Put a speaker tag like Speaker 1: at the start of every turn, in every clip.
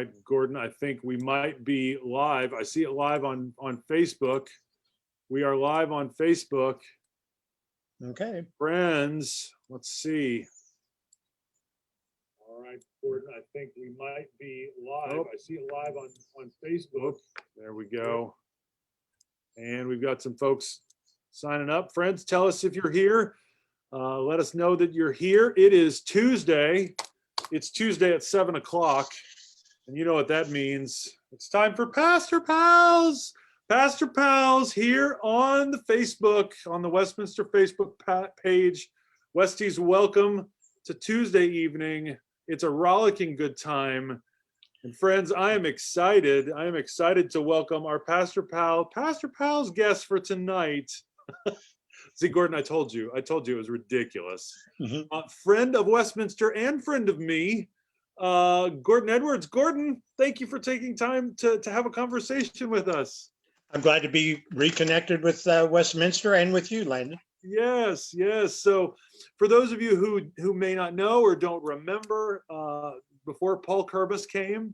Speaker 1: right, Gordon, I think we might be live. I see it live on Facebook. We are live on Facebook.
Speaker 2: Okay.
Speaker 1: Friends, let's see. All right, Gordon, I think we might be live. I see it live on Facebook. There we go. And we've got some folks signing up. Friends, tell us if you're here. Let us know that you're here. It is Tuesday. It's Tuesday at 7 o'clock. And you know what that means. It's time for Pastor Pals. Pastor Pals here on the Facebook, on the Westminster Facebook page. Westies, welcome to Tuesday evening. It's a rollicking good time. And friends, I am excited. I am excited to welcome our Pastor Pal's guest for tonight. See, Gordon, I told you it was ridiculous. Friend of Westminster and friend of me, Gordon Edwards. Gordon, thank you for taking time to have a conversation with us.
Speaker 2: I'm glad to be reconnected with Westminster and with you, Landon.
Speaker 1: Yes, yes. So for those of you who may not know or don't remember, before Paul Kerbis came,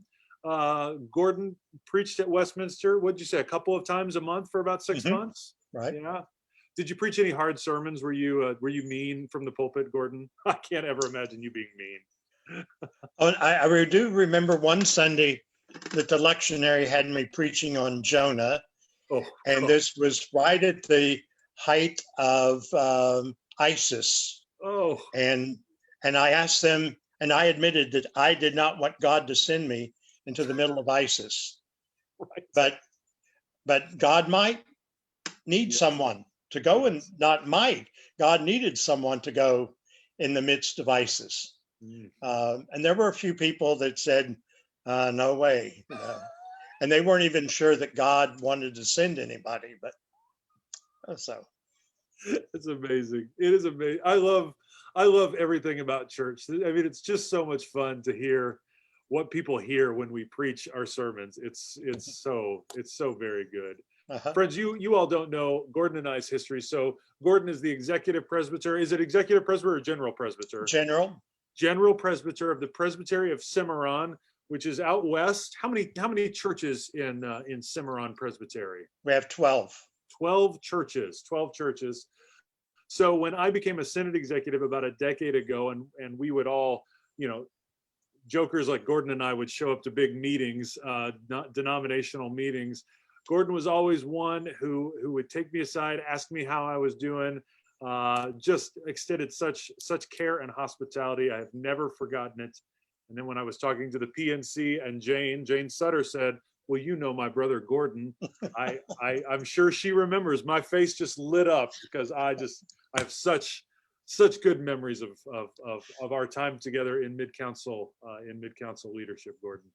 Speaker 1: Gordon preached at Westminster, what'd you say, a couple of times a month for about 6 months?
Speaker 2: Right.
Speaker 1: Yeah. Did you preach any hard sermons? Were you mean from the pulpit, Gordon? I can't ever imagine you being mean.
Speaker 2: I do remember one Sunday that the lectionary had me preaching on Jonah. This was right at the height of ISIS. And I asked them, and I admitted that I did not want God to send me into the middle of ISIS. Right. But God might need someone to go, and not might. God needed someone to go in the midst of ISIS. And there were a few people that said, no way. And they weren't even sure that God wanted to send anybody, but so.
Speaker 1: It's amazing. It is amazing. I love everything about church. I mean, it's just so much fun to hear what people hear when we preach our sermons. It's so very good. Friends, you all don't know Gordon and I's history. So Gordon is the executive presbyter. Is it executive presbyter or general presbyter? General presbyter of the Presbytery of Cimarron, which is out west. How many churches in Cimarron Presbytery?
Speaker 2: We have 12.
Speaker 1: 12 churches. So when I became a Synod executive about a decade ago, and we would all, jokers like Gordon and I would show up to big meetings, not denominational meetings. Gordon was always one who would take me aside, ask me how I was doing, just extended such care and hospitality. I have never forgotten it. And then when I was talking to the PNC and Jane Sutter said, well, you know my brother Gordon. I'm sure she remembers. My face just lit up because I have such good memories of our time together in mid-council leadership, Gordon.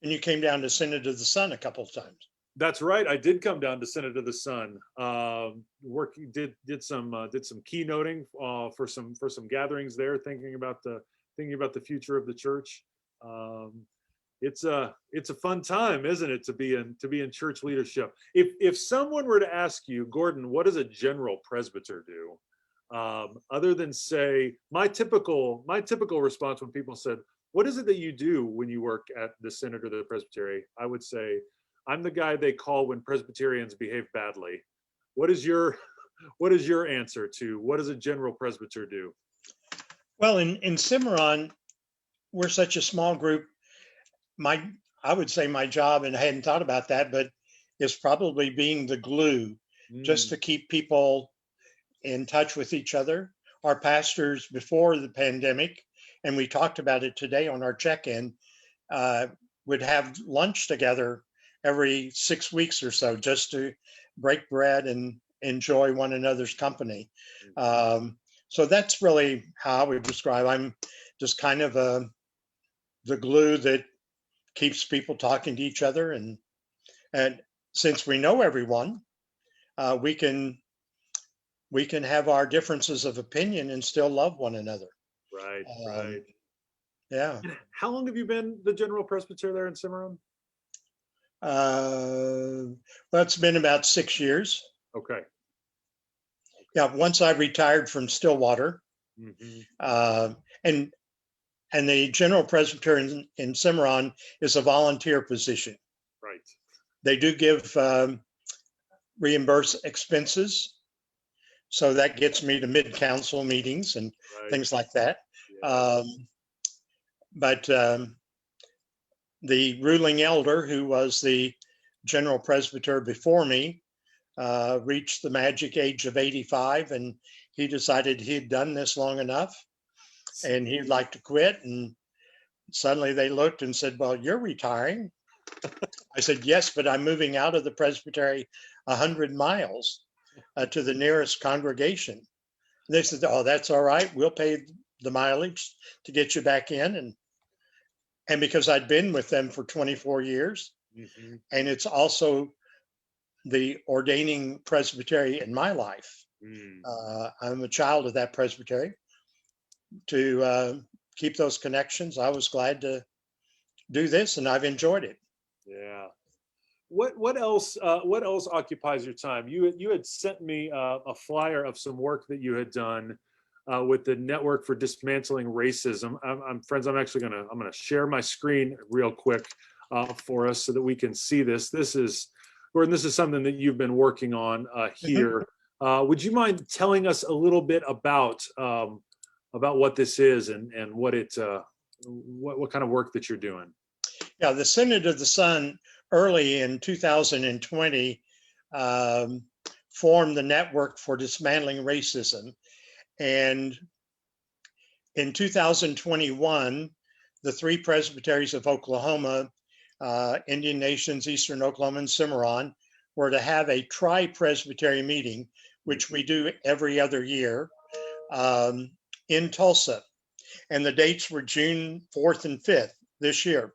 Speaker 2: And you came down to Synod of the Sun a couple of times.
Speaker 1: That's right. I did come down to Synod of the Sun. Did some keynoting for some gatherings there, thinking about the future of the church. It's a fun time, isn't it, to be in church leadership? If someone were to ask you, Gordon, what does a general presbyter do? Other than say, my typical response when people said, what is it that you do when you work at the Synod or the Presbytery? I would say, I'm the guy they call when Presbyterians behave badly. What is your answer to what does a general presbyter do?
Speaker 2: Well, in Cimarron, we're such a small group. I would say my job, and I hadn't thought about that, but is probably being the glue, just to keep people in touch with each other. Our pastors before the pandemic, and we talked about it today on our check-in, would have lunch together every 6 weeks or so, just to break bread and enjoy one another's company. So that's really how I would describe. I'm just kind of the glue that keeps people talking to each other, and since we know everyone, we can have our differences of opinion and still love one another.
Speaker 1: Right.
Speaker 2: Yeah.
Speaker 1: How long have you been the general presbyter there in Cimarron?
Speaker 2: Well, it's been about 6 years.
Speaker 1: Okay.
Speaker 2: Yeah, once I retired from Stillwater, and And the general presbyter in Cimarron is a volunteer position.
Speaker 1: Right.
Speaker 2: They do give reimburse expenses. So that gets me to mid-council meetings and
Speaker 1: Right.
Speaker 2: things like that.
Speaker 1: Yeah.
Speaker 2: But the ruling elder, who was the general presbyter before me, reached the magic age of 85, and he decided he'd done this long enough and he'd like to quit. And suddenly they looked and said, "Well, you're retiring." I said, "Yes, but I'm moving out of the presbytery 100 miles to the nearest congregation." And they said, "Oh, that's all right. We'll pay the mileage to get you back in." And because I'd been with them for 24 years,
Speaker 1: Mm-hmm.
Speaker 2: and it's also the ordaining presbytery in my life. I'm a child of that presbytery. To keep those connections, I was glad to do this, and I've enjoyed it.
Speaker 1: Yeah. What else occupies your time? You had sent me a flyer of some work that you had done with the Network for Dismantling Racism. Friends, I'm gonna share my screen real quick for us so that we can see this. Gordon, this is something that you've been working on here. Would you mind telling us a little bit about what this is and what kind of work that you're doing?
Speaker 2: Yeah, the Synod of the Sun early in 2020 formed the Network for Dismantling Racism. And in 2021, the three presbyteries of Oklahoma, Indian Nations, Eastern Oklahoma, and Cimarron, were to have a tri-presbytery meeting, which we do every other year, in Tulsa. And the dates were June 4th and 5th this year.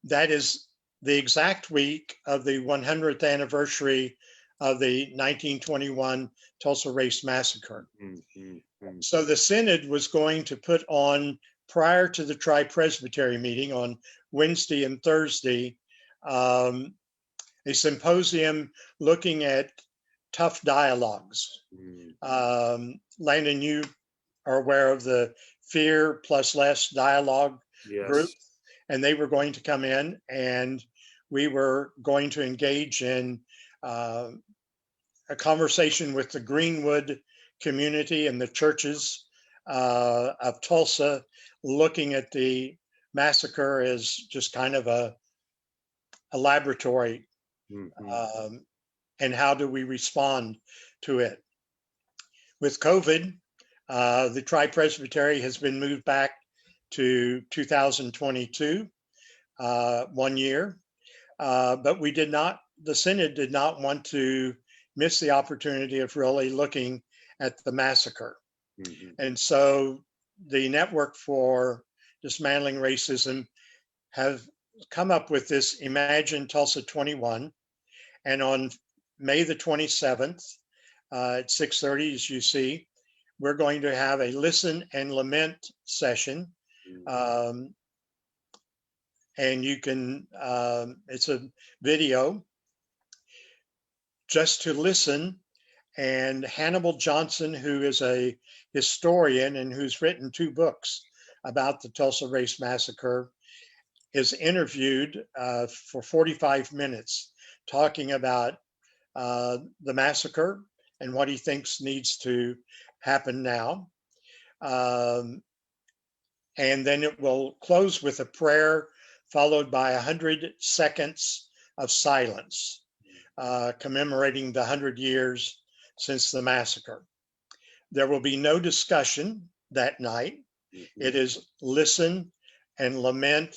Speaker 2: That is the exact week of the 100th anniversary of the 1921 Tulsa Race Massacre. So the Synod was going to put on, prior to the tri-presbytery meeting on Wednesday and Thursday, a symposium looking at tough dialogues. Landon, you are aware of the Fear Plus Less dialogue group, and they were going to come in, and we were going to engage in a conversation with the Greenwood community and the churches of Tulsa, looking at the massacre as just kind of a laboratory. And how do we respond to it? With COVID, the tri-presbytery has been moved back to 2022, 1 year. But the Synod did not want to miss the opportunity of really looking at the massacre. And so the Network for Dismantling Racism have come up with this Imagine Tulsa 21. And on May the 27th at 6:30, as you see, we're going to have a listen and lament session. And you can, it's a video just to listen. And Hannibal Johnson, who is a historian and who's written 2 books about the Tulsa Race Massacre, is interviewed for 45 minutes talking about the massacre and what he thinks needs to happen now. And then it will close with a prayer followed by 100 seconds of silence, commemorating the 100 years since the massacre. There will be no discussion that night. It is listen and lament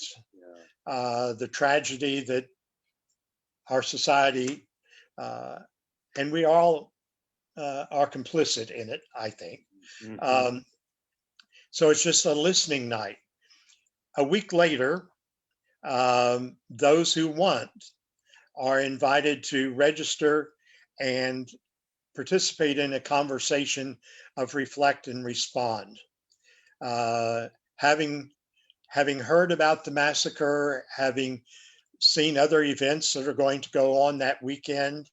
Speaker 2: the tragedy that our society, and we all are complicit in it, I think. So it's just a listening night. A week later, those who want are invited to register and participate in a conversation of reflect and respond. Having heard about the massacre, having seen other events that are going to go on that weekend,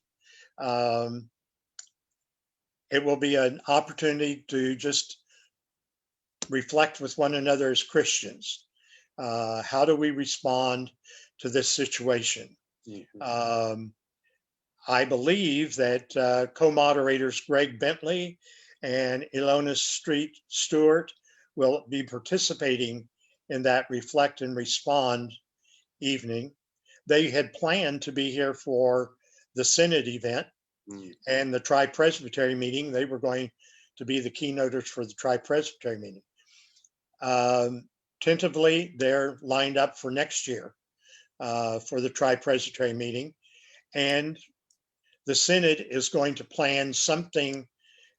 Speaker 2: it will be an opportunity to just reflect with one another as Christians. How do we respond to this situation? I believe that co-moderators Greg Bentley and Ilona Stewart will be participating in that Reflect and Respond evening. They had planned to be here for the Synod event and the Tri-Presbytery meeting. They were going to be the keynoters for the Tri-Presbytery meeting. Tentatively, they're lined up for next year for the Tri-Presbytery meeting. And the Synod is going to plan something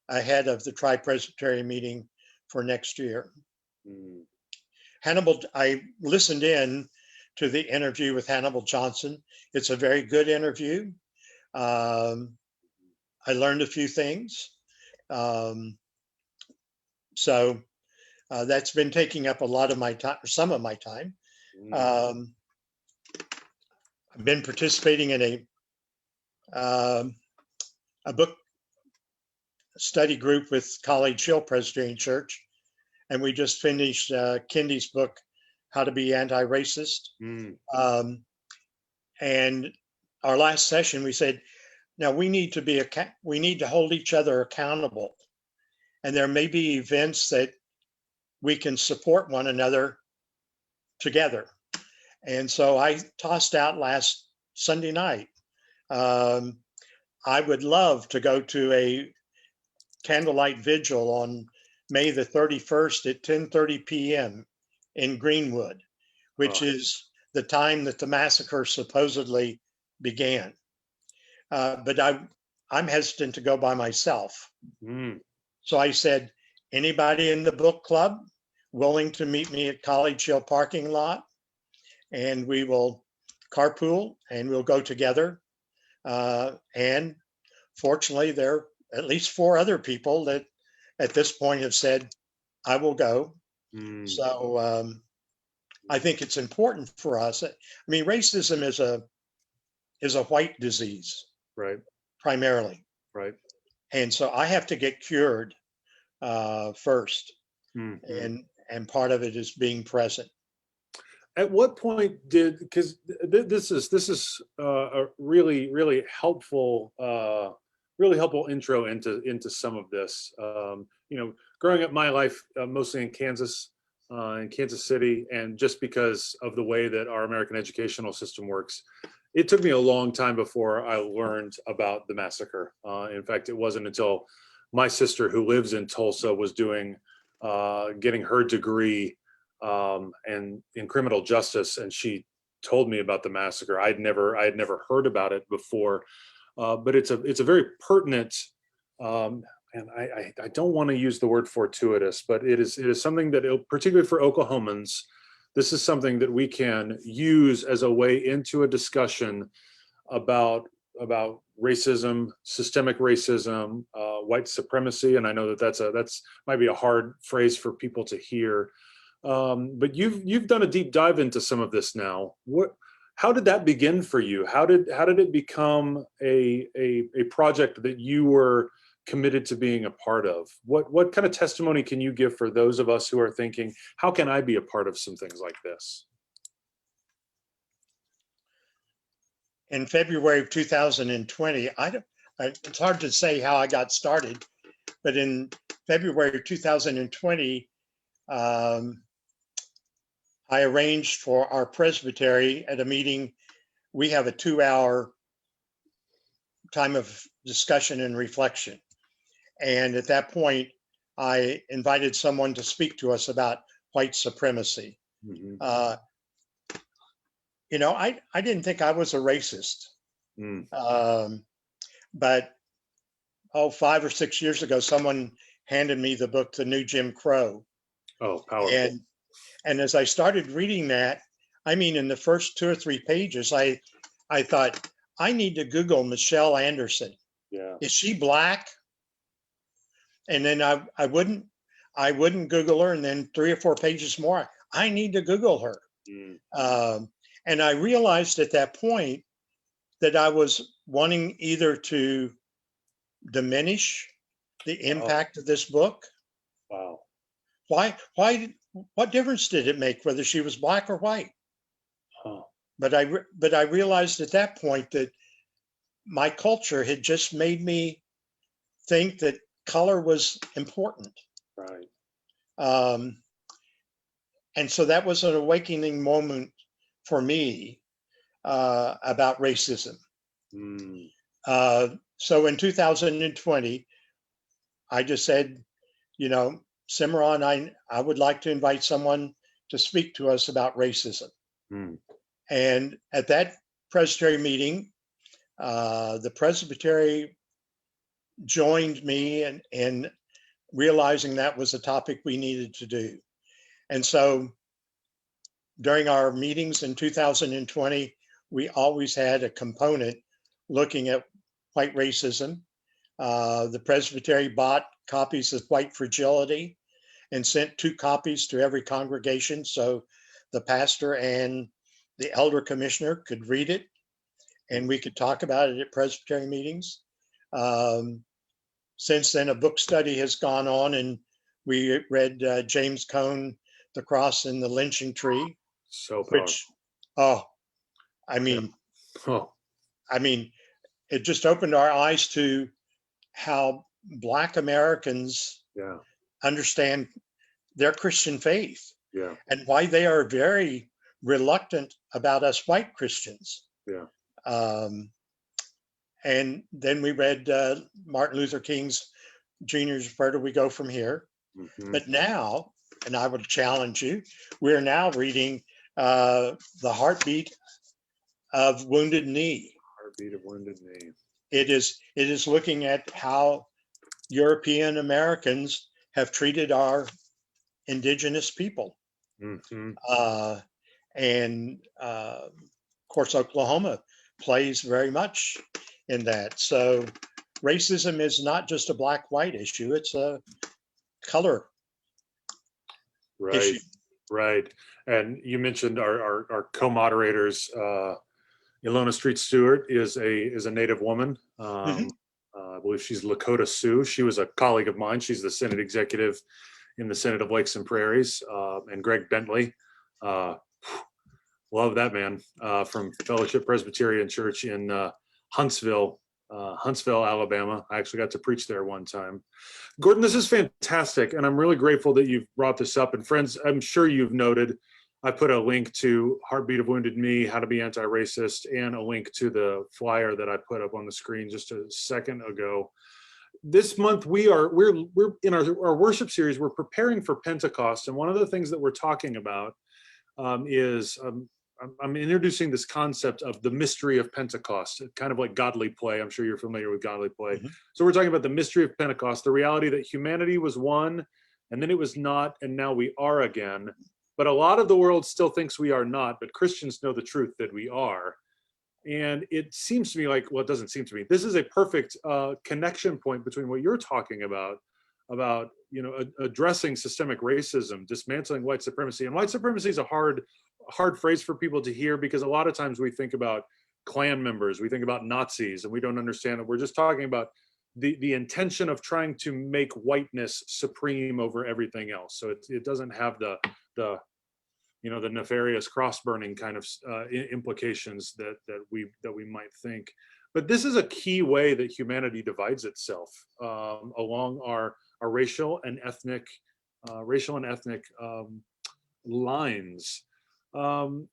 Speaker 2: ahead of the Tri-Presbytery meeting for next year. Hannibal, I listened in to the interview with Hannibal Johnson. It's a very good interview. I learned a few things. So that's been taking up a lot of my time, some of my time. I've been participating in a book study group with College Hill Presbyterian Church, and we just finished Kendi's book, How to Be Anti-Racist. And our last session, we said, now we need to hold each other accountable, and there may be events that we can support one another together. And so I tossed out last Sunday night, I would love to go to a candlelight vigil on May the 31st at 10:30 p.m. in Greenwood, which is the time that the massacre supposedly began. But I'm hesitant to go by myself. So I said, anybody in the book club willing to meet me at College Hill parking lot, and we will carpool and we'll go together. And fortunately, there are at least 4 other people that at this point have said, I will go. So I think it's important for us. I mean, racism is a white disease,
Speaker 1: right?
Speaker 2: Primarily.
Speaker 1: Right. And
Speaker 2: so I have to get cured first. And part of it is being present.
Speaker 1: At what point because this is a really helpful intro into some of this. Growing up my life mostly in Kansas City, and just because of the way that our American educational system works, it took me a long time before I learned about the massacre. In fact, it wasn't until my sister, who lives in Tulsa, was getting her degree and in criminal justice, and she told me about the massacre. I had never heard about it before, but it's a very pertinent, and I don't want to use the word fortuitous, but it is something that, particularly for Oklahomans, this is something that we can use as a way into a discussion about racism, systemic racism, white supremacy. And I know that's might be a hard phrase for people to hear. But you've done a deep dive into some of this now. How did that begin for you? How did it become a project that you were committed to being a part of? What kind of testimony can you give for those of us who are thinking, how can I be a part of some things like this?
Speaker 2: In February of 2020, it's hard to say how I got started, but in February of 2020, I arranged for our presbytery at a meeting. We have a 2-hour time of discussion and reflection. And at that point, I invited someone to speak to us about white supremacy. I didn't think I was a racist. But 5 or 6 years ago, someone handed me the book, The New Jim Crow.
Speaker 1: Oh, powerful.
Speaker 2: And as I started reading that, in the first 2 or 3 pages, I thought, I need to Google Michelle Anderson.
Speaker 1: Yeah. Is
Speaker 2: she Black? And then I wouldn't Google her. And then 3 or 4 pages more, I need to Google her. And I realized at that point that I was wanting either to diminish the impact of this book.
Speaker 1: Wow.
Speaker 2: what difference did it make whether she was black or white?
Speaker 1: Oh,
Speaker 2: But I realized at that point that my culture had just made me think that color was important.
Speaker 1: right.
Speaker 2: And so that was an awakening moment for me about racism.
Speaker 1: Mm,
Speaker 2: So in 2020, I just said, Cimarron, I would like to invite someone to speak to us about racism.
Speaker 1: mm,
Speaker 2: And at that presbytery meeting, the presbytery joined me in realizing that was a topic we needed to do. And so during our meetings in 2020, we always had a component looking at white racism. The presbytery bought copies of White Fragility and sent 2 copies to every congregation so the pastor and the elder commissioner could read it and we could talk about it at presbytery meetings. Since then, a book study has gone on and we read James Cone, The Cross and the Lynching Tree,
Speaker 1: so powerful.
Speaker 2: which, oh, I mean,
Speaker 1: Oh,
Speaker 2: it just opened our eyes to how Black Americans
Speaker 1: yeah,
Speaker 2: understand their Christian faith
Speaker 1: yeah,
Speaker 2: and why they are very reluctant about us white Christians.
Speaker 1: yeah.
Speaker 2: And then we read Martin Luther King's Jr.'s Where Do We Go From Here?
Speaker 1: Mhm.
Speaker 2: But now, and I would challenge you, we're now reading The Heartbeat of Wounded Knee.
Speaker 1: Heartbeat of Wounded Knee.
Speaker 2: It is looking at how European Americans have treated our indigenous people.
Speaker 1: Mhm.
Speaker 2: And of course, Oklahoma plays very much in that. So racism is not just a black-white issue, it's a color
Speaker 1: Right,
Speaker 2: issue.
Speaker 1: right. And you mentioned our co-moderators, Ilona Street Stewart is a Native woman.
Speaker 2: Mhm.
Speaker 1: I believe she's Lakota Sioux. She was a colleague of mine. She's the Senate executive in the Senate of Lakes and Prairies. And Greg Bentley, love that man, from Fellowship Presbyterian Church in Huntsville, Alabama. I actually got to preach there one time. Gordon, this is fantastic, and I'm really grateful that you've brought this up. And friends, I'm sure you've noted, I put a link to Heartbeat of Wounded Knee, How to Be Anti-Racist, and a link to the flyer that I put up on the screen just a second ago. This month we're in our worship series. We're preparing for Pentecost, and one of the things that we're talking about is I'm introducing this concept of the mystery of Pentecost, kind of like godly play. I'm sure you're familiar with godly play.
Speaker 2: Mhm.
Speaker 1: So we're talking about the mystery of Pentecost, the reality that humanity was one, and then it was not, and now we are again. But a lot of the world still thinks we are not, but Christians know the truth that we are. And it seems to me like, well, it doesn't seem to me, this is a perfect connection point between what you're talking about addressing systemic racism, dismantling white supremacy. And white supremacy is a hard phrase for people to hear, because a lot of times we think about Klan members, we think about Nazis, and we don't understand that we're just talking about the intention of trying to make whiteness supreme over everything else. So it doesn't have the nefarious cross burning kind of implications that we might think. But this is a key way that humanity divides itself along our racial and ethnic lines.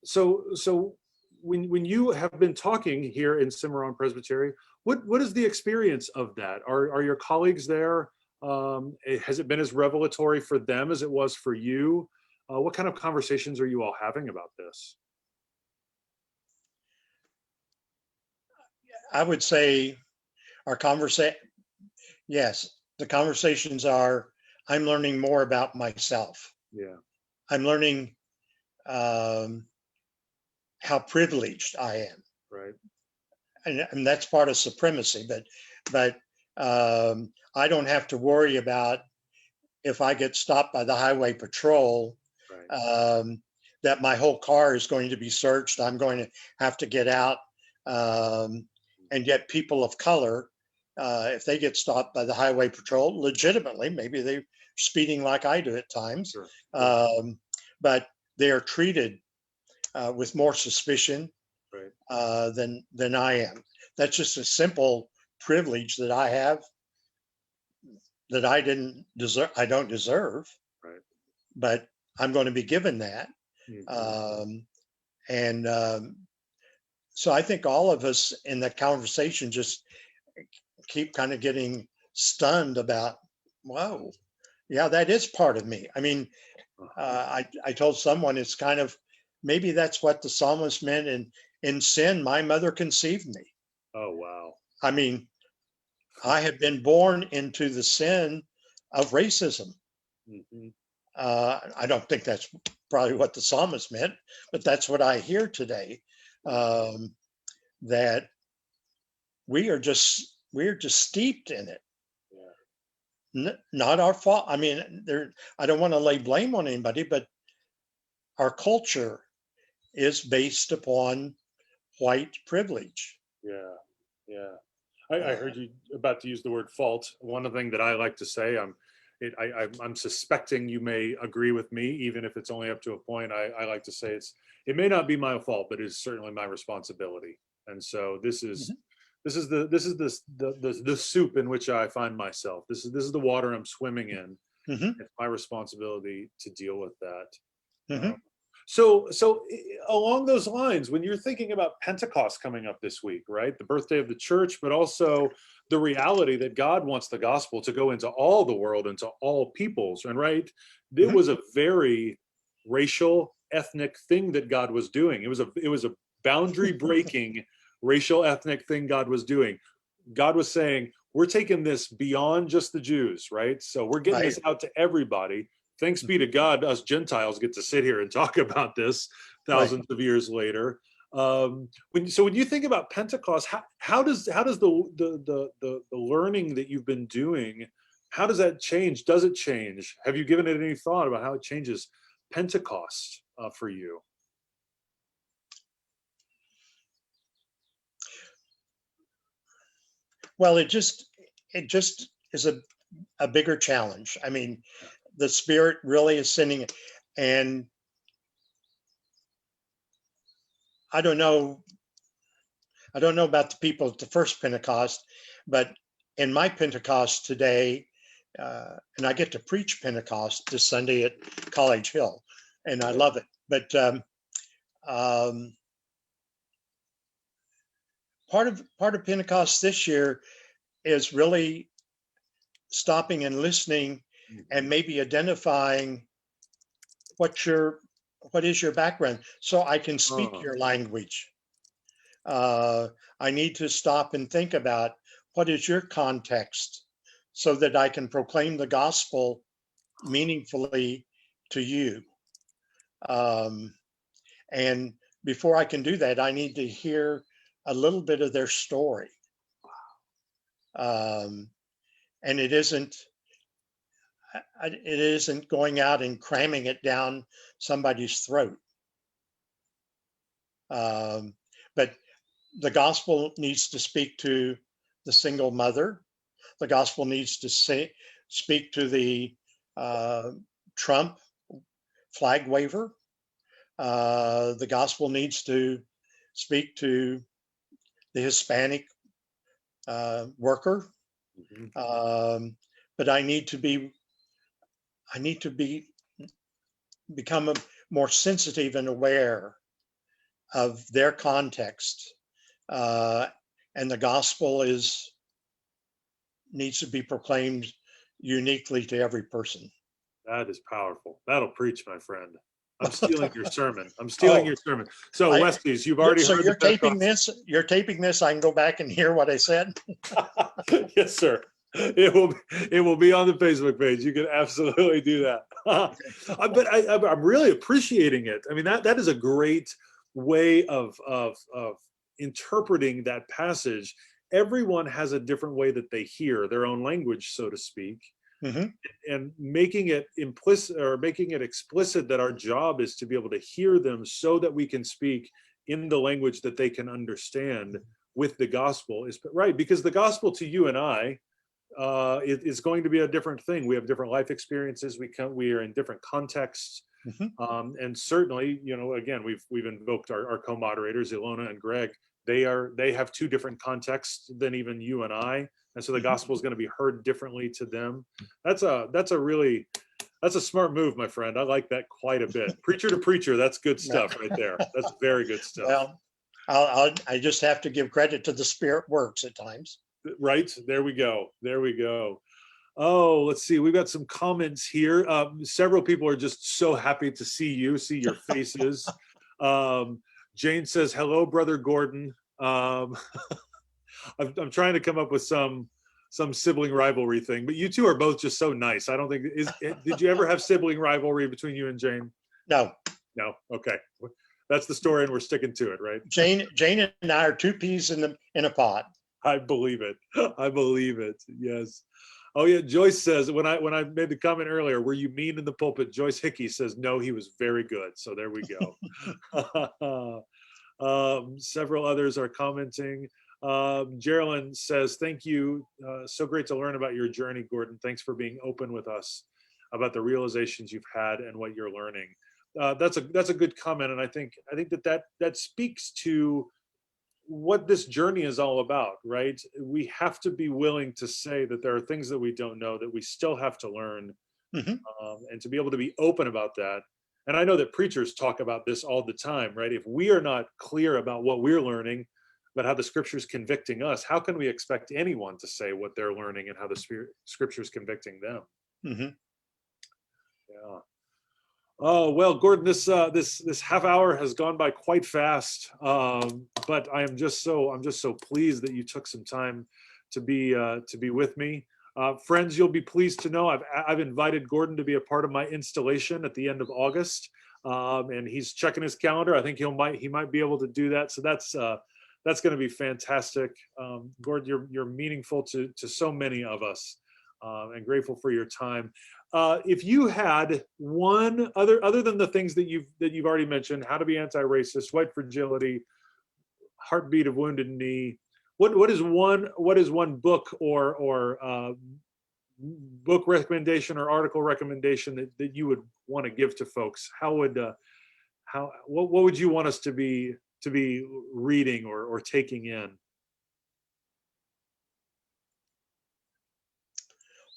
Speaker 1: So when you have been talking here in Cimarron Presbytery, what is the experience of that? Are your colleagues there? Has it been as revelatory for them as it was for you? What kind of conversations are you all having about this?
Speaker 2: I would say yes, the conversations are, I'm learning more about myself.
Speaker 1: Yeah.
Speaker 2: I'm learning how privileged I am.
Speaker 1: Right.
Speaker 2: And that's part of supremacy, but I don't have to worry about if I get stopped by the highway patrol,
Speaker 1: Right.
Speaker 2: that my whole car is going to be searched. I'm going to have to get out. And yet people of color if they get stopped by the highway patrol, legitimately, maybe they're speeding like I do at times,
Speaker 1: Sure.
Speaker 2: but they are treated with more suspicion
Speaker 1: Right.
Speaker 2: than I am. That's just a simple privilege that I have that I didn't deserve. I don't deserve,
Speaker 1: Right.
Speaker 2: but I'm going to be given that.
Speaker 1: Mhm.
Speaker 2: And so I think all of us in that conversation just keep kind of getting stunned about, whoa, yeah, that is part of me. I mean, I told someone it's kind of, maybe that's what the psalmist meant in sin, my mother conceived me.
Speaker 1: Oh, wow.
Speaker 2: I mean, I have been born into the sin of racism.
Speaker 1: Mhm.
Speaker 2: I don't think that's probably what the psalmist meant, but that's what I hear today. Um, that we're just steeped in it. Not our fault. I mean, I don't want to lay blame on anybody, but our culture is based upon white privilege.
Speaker 1: Yeah. Yeah. I heard you about to use the word fault. One thing that I like to say, I'm suspecting you may agree with me, even if it's only up to a point. I like to say it may not be my fault, but it is certainly my responsibility. And so this is the soup in which I find myself. This is the water I'm swimming in.
Speaker 2: Mm-hmm.
Speaker 1: It's my responsibility to deal with that.
Speaker 2: Mm-hmm.
Speaker 1: So along those lines, when you're thinking about Pentecost coming up this week, right, the birthday of the church, but also the reality that God wants the gospel to go into all the world, into all peoples, and right, it
Speaker 2: Mm-hmm.
Speaker 1: was a very racial, ethnic thing that God was doing. It was a boundary breaking racial, ethnic thing God was doing. God was saying, we're taking this beyond just the Jews, right? So we're getting
Speaker 2: Right.
Speaker 1: this out to everybody. Thanks be to God, us Gentiles get to sit here and talk about this
Speaker 2: Right.
Speaker 1: thousands of years later. When you think about Pentecost, how does the learning that you've been doing, how does that change? Does it change? Have you given it any thought about how it changes Pentecost for you?
Speaker 2: Well, it just is a bigger challenge. I mean, the Spirit really is sending it. And I don't know, I don't know about the people at the first Pentecost, but in my Pentecost today, and I get to preach Pentecost this Sunday at College Hill, and I love it. But um, part of Pentecost this year is really stopping and listening, and maybe identifying what your what is your background, so I can speak your language. Uh, I need to stop and think about what is your context, so that I can proclaim the gospel meaningfully to you. Um, and before I can do that, I need to hear a little bit of their story. Um, and it isn't going out and cramming it down somebody's throat. But the gospel needs to speak to the single mother. The gospel needs to speak to the Trump flag waver. The gospel needs to speak to the Hispanic worker.
Speaker 1: Mhm.
Speaker 2: But I need to become more sensitive and aware of their context. Uh, and the gospel needs to be proclaimed uniquely to every person.
Speaker 1: That is powerful. That'll preach, my friend. I'm stealing your sermon. I'm stealing
Speaker 2: Oh,
Speaker 1: your sermon. So,
Speaker 2: I
Speaker 1: Westies, you've already
Speaker 2: so
Speaker 1: heard the
Speaker 2: you're taping
Speaker 1: Pentecost.
Speaker 2: this. You're taping this. I can go back and hear what I said.
Speaker 1: Yes, sir. It will be on the Facebook page. You can absolutely do that. But I'm really appreciating it. I mean, that is a great way of interpreting that passage. Everyone has a different way that they hear their own language, so to speak,
Speaker 2: Mm-hmm.
Speaker 1: and making it implicit or making it explicit that our job is to be able to hear them so that we can speak in the language that they can understand with the gospel is right, because the gospel to you and I is going to be a different thing. We have different life experiences. We are in different contexts. And certainly, again, we've invoked our co-moderators, Ilona and Greg. They have two different contexts than even you and I. And so the gospel is going to be heard differently to them. That's a smart move, my friend. I like that quite a bit. Preacher to preacher, that's good stuff right there. That's very good stuff.
Speaker 2: Well, I just have to give credit to the Spirit works at times.
Speaker 1: Right, there we go. There we go. Oh, let's see. We've got some comments here. Several people are just so happy to see your faces. Jane says, "Hello, Brother Gordon." I'm trying to come up with some sibling rivalry thing, but you two are both just so nice. I don't think did you ever have sibling rivalry between you and Jane?
Speaker 2: No.
Speaker 1: Okay, that's the story, and we're sticking to it, right?
Speaker 2: Jane and I are two peas in a pod.
Speaker 1: I believe it. I believe it. Yes. Oh yeah. Joyce says, when I made the comment earlier, were you mean in the pulpit? Joyce Hickey says, no, he was very good. So there we go. Several others are commenting. Geraldine says, thank you. So great to learn about your journey, Gordon. Thanks for being open with us about the realizations you've had and what you're learning. That's a good comment. And I think that speaks to what this journey is all about, right? We have to be willing to say that there are things that we don't know, that we still have to learn, and to be able to be open about that. And I know that preachers talk about this all the time, right? If we are not clear about what we're learning, about how the scripture's convicting us, how can we expect anyone to say what they're learning and how the scripture's convicting them? Yeah. Oh, well, Gordon, this half hour has gone by quite fast, but I'm just so pleased that you took some time to be with me. Friends, you'll be pleased to know I've invited Gordon to be a part of my installation at the end of August, and he's checking his calendar. I think he might be able to do that. So that's going to be fantastic. Gordon, you're meaningful to so many of us, and grateful for your time. If you had one other than the things that you've already mentioned, how to be anti-racist, white fragility, heartbeat of wounded knee, what is one book or book recommendation or article recommendation that you would want to give to folks? What would you want us to be reading or taking in?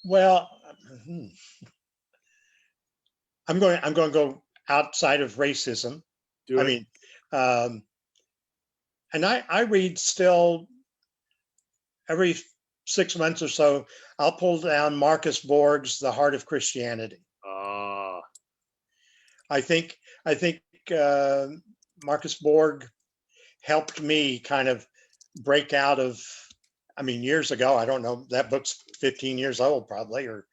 Speaker 2: Well, I'm going to go outside of racism.
Speaker 1: Do it.
Speaker 2: I mean, and I read still every 6 months or so. I'll pull down Marcus Borg's The Heart of Christianity. I think Marcus Borg helped me kind of break out of. I mean, years ago, I don't know, that book's 15 years old probably, or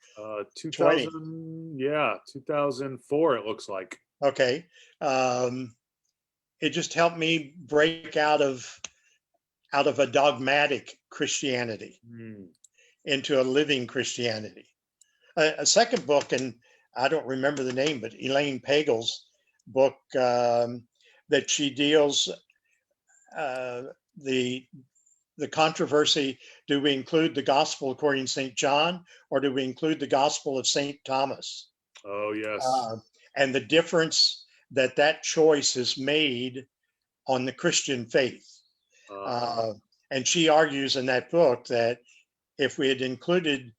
Speaker 1: 2000, 2004 it looks like.
Speaker 2: Okay. It just helped me break out of a dogmatic Christianity into a living Christianity. A second book, and I don't remember the name, but Elaine Pagel's book that she deals the controversy, do we include the gospel according to St. John, or do we include the gospel of St. Thomas?
Speaker 1: Oh, yes.
Speaker 2: And the difference that choice is made on the Christian faith. And she argues in that book that if we had included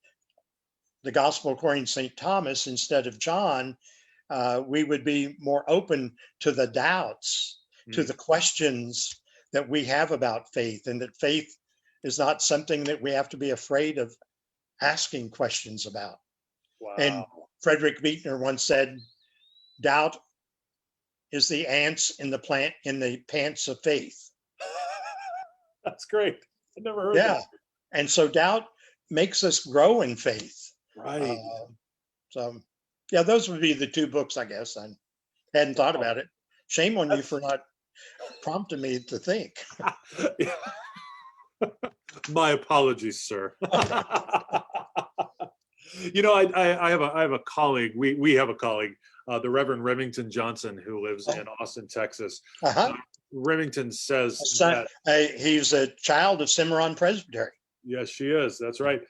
Speaker 2: the gospel according to St. Thomas instead of John, we would be more open to the doubts, to the questions that we have about faith, and that faith is not something that we have to be afraid of asking questions about.
Speaker 1: Wow.
Speaker 2: And Frederick Buechner once said, doubt is the ants in the pants of faith.
Speaker 1: That's great. I never heard that.
Speaker 2: And so doubt makes us grow in faith.
Speaker 1: Right.
Speaker 2: So yeah, those would be the two books, I guess. I hadn't thought about it. Shame on you for not prompting me to think.
Speaker 1: My apologies, sir. You know, I have a colleague. We have a colleague, the Reverend Remington Johnson, who lives in Austin, Texas. Remington says
Speaker 2: Son,
Speaker 1: that.
Speaker 2: he's a child of Cimarron Presbytery.
Speaker 1: Yes, she is. That's right.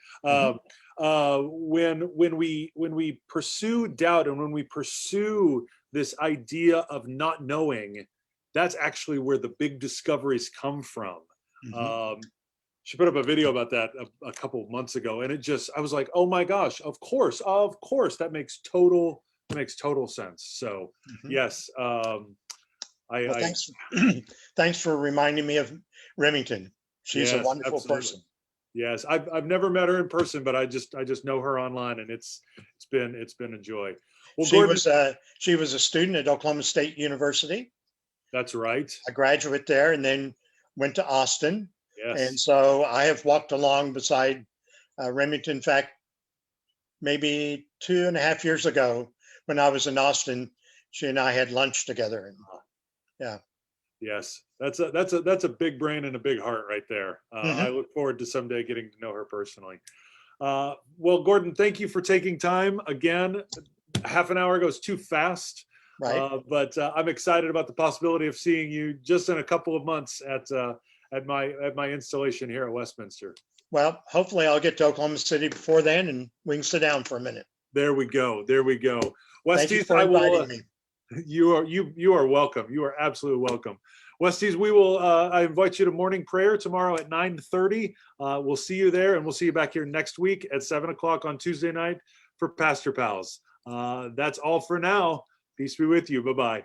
Speaker 1: When we pursue doubt and when we pursue this idea of not knowing, that's actually where the big discoveries come from. She put up a video about that a couple of months ago, and I was like, oh my gosh, of course, that makes total sense. So yes,
Speaker 2: Thanks, thanks for reminding me of Remington. She's a wonderful person.
Speaker 1: Yes, I've never met her in person, but I just know her online, and it's been a joy. Well,
Speaker 2: she was a student at Oklahoma State University.
Speaker 1: That's right.
Speaker 2: A graduate there, and then went to Austin.
Speaker 1: Yes.
Speaker 2: And so I have walked along beside Remington. In fact, maybe 2.5 years ago, when I was in Austin, she and I had lunch together. And yeah.
Speaker 1: Yes, that's a big brain and a big heart right there. I look forward to someday getting to know her personally. Well, Gordon, thank you for taking time again. Half an hour goes too fast,
Speaker 2: right?
Speaker 1: But I'm excited about the possibility of seeing you just in a couple of months at my installation here at Westminster.
Speaker 2: Well, hopefully I'll get to Oklahoma City before then, and we can sit down for a minute.
Speaker 1: There we go.
Speaker 2: Thank you for inviting me.
Speaker 1: You are welcome. You are absolutely welcome. Westies, I invite you to morning prayer tomorrow at 9:30. We'll see you there, and we'll see you back here next week at 7 o'clock on Tuesday night for Pastor Pals. That's all for now. Peace be with you. Bye-bye.